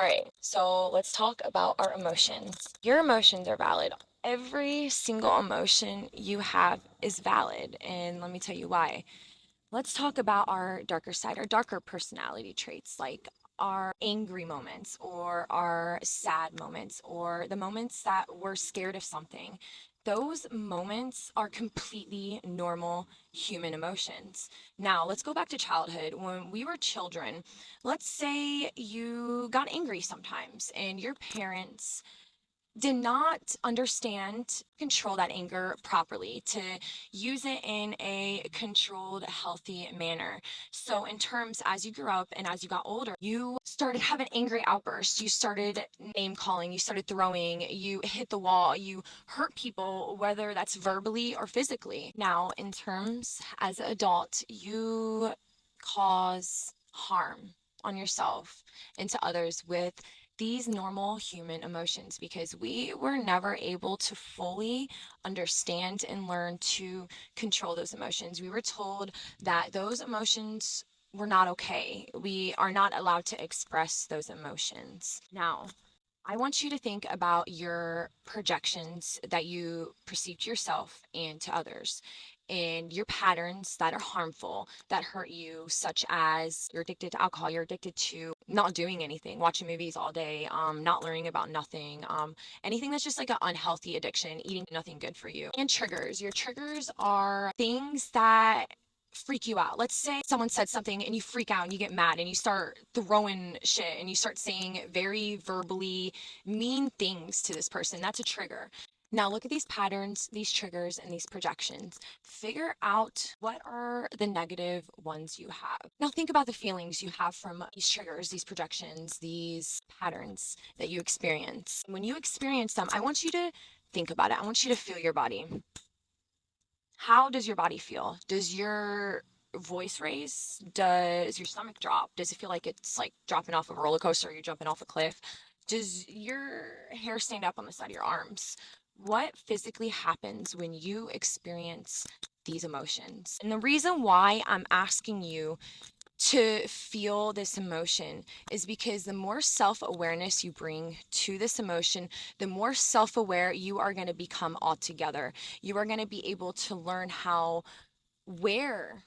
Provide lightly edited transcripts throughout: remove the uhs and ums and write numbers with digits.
All right, so let's talk about our emotions. Your emotions are valid. Every single emotion you have is valid, and let me tell you why. Let's talk about our darker side, our darker personality traits, like our angry moments or our sad moments or the moments that we're scared of something. Those moments are completely normal human emotions. Now, let's go back to childhood. When we were children, let's say you got angry sometimes and your parents did not understand control that anger properly, to use it in a controlled healthy manner. So in terms, as you grew up and as you got older, you started having angry outbursts, you started name calling, you started throwing, you hit the wall, you hurt people, whether that's verbally or physically. Now in terms as an adult, you cause harm on yourself and to others with these normal human emotions, because we were never able to fully understand and learn to control those emotions. We were told that those emotions were not okay. We are not allowed to express those emotions. Now, I want you to think about your projections that you perceive to yourself and to others, and your patterns that are harmful, that hurt you, such as you're addicted to alcohol, you're addicted to not doing anything, watching movies all day, not learning about nothing, anything that's just like an unhealthy addiction, eating nothing good for you. And triggers. Your triggers are things that freak you out. Let's say someone said something and you freak out and you get mad and you start throwing shit and you start saying very verbally mean things to this person. That's a trigger. Now look at these patterns, these triggers, and these projections. Figure out what are the negative ones you have. Now think about the feelings you have from these triggers, these projections, these patterns that you experience. When you experience them, I want you to think about it. I want you to feel your body. How does your body feel? Does your voice raise? Does your stomach drop? Does it feel like it's like dropping off a roller coaster or you're jumping off a cliff? Does your hair stand up on the side of your arms? What physically happens when you experience these emotions? And the reason why I'm asking you to feel this emotion is because the more self awareness you bring to this emotion, the more self aware you are going to become altogether. You are going to be able to learn where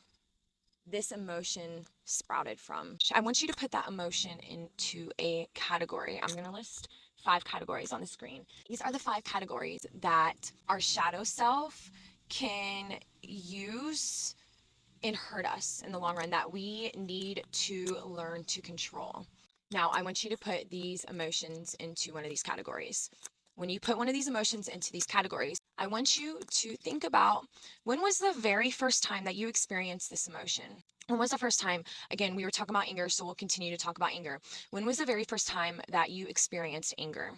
this emotion sprouted from. I want you to put that emotion into a category. I'm going to list 5 categories on the screen. These are the 5 categories that our shadow self can use and hurt us in the long run, that we need to learn to control. Now, I want you to put these emotions into one of these categories. When you put one of these emotions into these categories, I want you to think about, when was the very first time that you experienced this emotion? When was the first time? Again, we were talking about anger, so we'll continue to talk about anger. When was the very first time that you experienced anger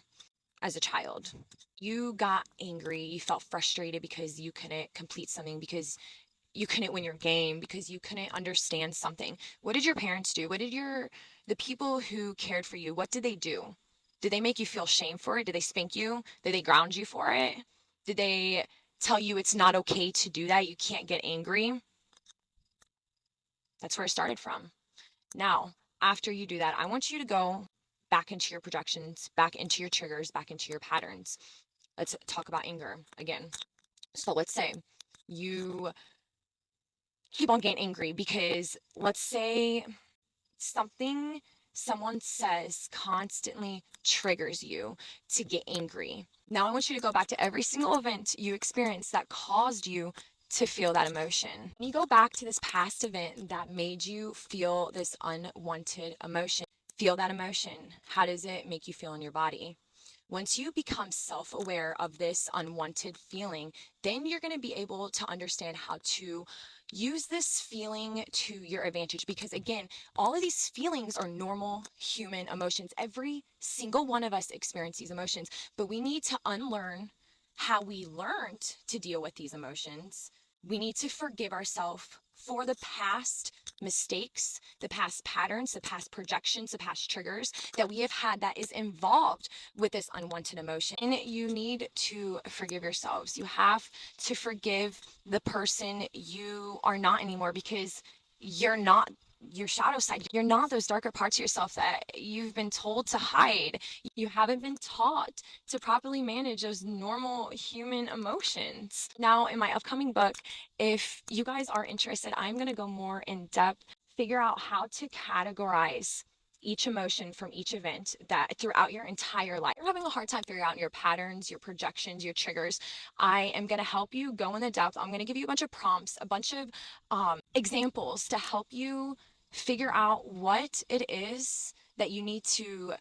as a child? You got angry, you felt frustrated because you couldn't complete something, because you couldn't win your game, because you couldn't understand something. What did your parents do? What did the people who cared for you, what did they do? Did they make you feel shame for it? Did they spank you? Did they ground you for it? Did they tell you it's not okay to do that? You can't get angry? That's where it started from. Now, after you do that, I want you to go back into your projections, back into your triggers, back into your patterns. Let's talk about anger again. So let's say you keep on getting angry because, let's say, something someone says constantly triggers you to get angry. Now I want you to go back to every single event you experienced that caused you to feel that emotion. When you go back to this past event that made you feel this unwanted emotion, feel that emotion. How does it make you feel in your body? Once you become self aware of this unwanted feeling, then you're going to be able to understand how to use this feeling to your advantage. Because again, all of these feelings are normal human emotions. Every single one of us experience these emotions, but we need to unlearn how we learned to deal with these emotions. We need to forgive ourselves for the past mistakes, the past patterns, the past projections, the past triggers that we have had that is involved with this unwanted emotion. And you need to forgive yourselves. You have to forgive the person you are not anymore, because you're not your shadow side. You're not those darker parts of yourself that you've been told to hide. You haven't been taught to properly manage those normal human emotions. Now, in my upcoming book, if you guys are interested, I'm going to go more in depth, figure out how to categorize each emotion from each event that throughout your entire life. You're having a hard time figuring out your patterns, your projections, your triggers. I am going to help you go in the depth. I'm going to give you a bunch of prompts, a bunch of examples to help you figure out what it is that you need to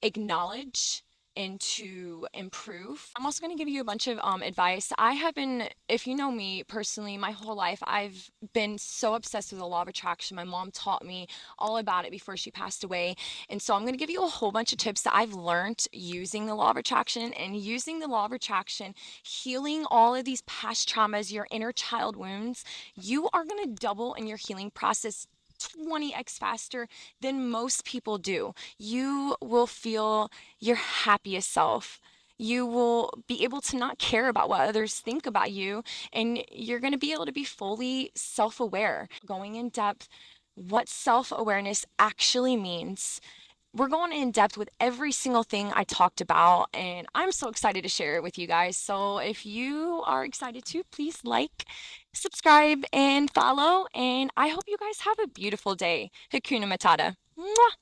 acknowledge and to improve. I'm also going to give you a bunch of advice. I have been, if you know me personally, my whole life, I've been so obsessed with the law of attraction. My mom taught me all about it before she passed away. And so I'm going to give you a whole bunch of tips that I've learned using the law of attraction and using the law of attraction, healing all of these past traumas, your inner child wounds. You are going to double in your healing process 20x faster than most people do. You will feel your happiest self. You will be able to not care about what others think about you, and you're going to be able to be fully self aware. Going in depth, what self awareness actually means. We're going in depth with every single thing I talked about, and I'm so excited to share it with you guys. So, if you are excited too, please like, subscribe, and follow. And I hope you guys have a beautiful day. Hakuna Matata. Mwah!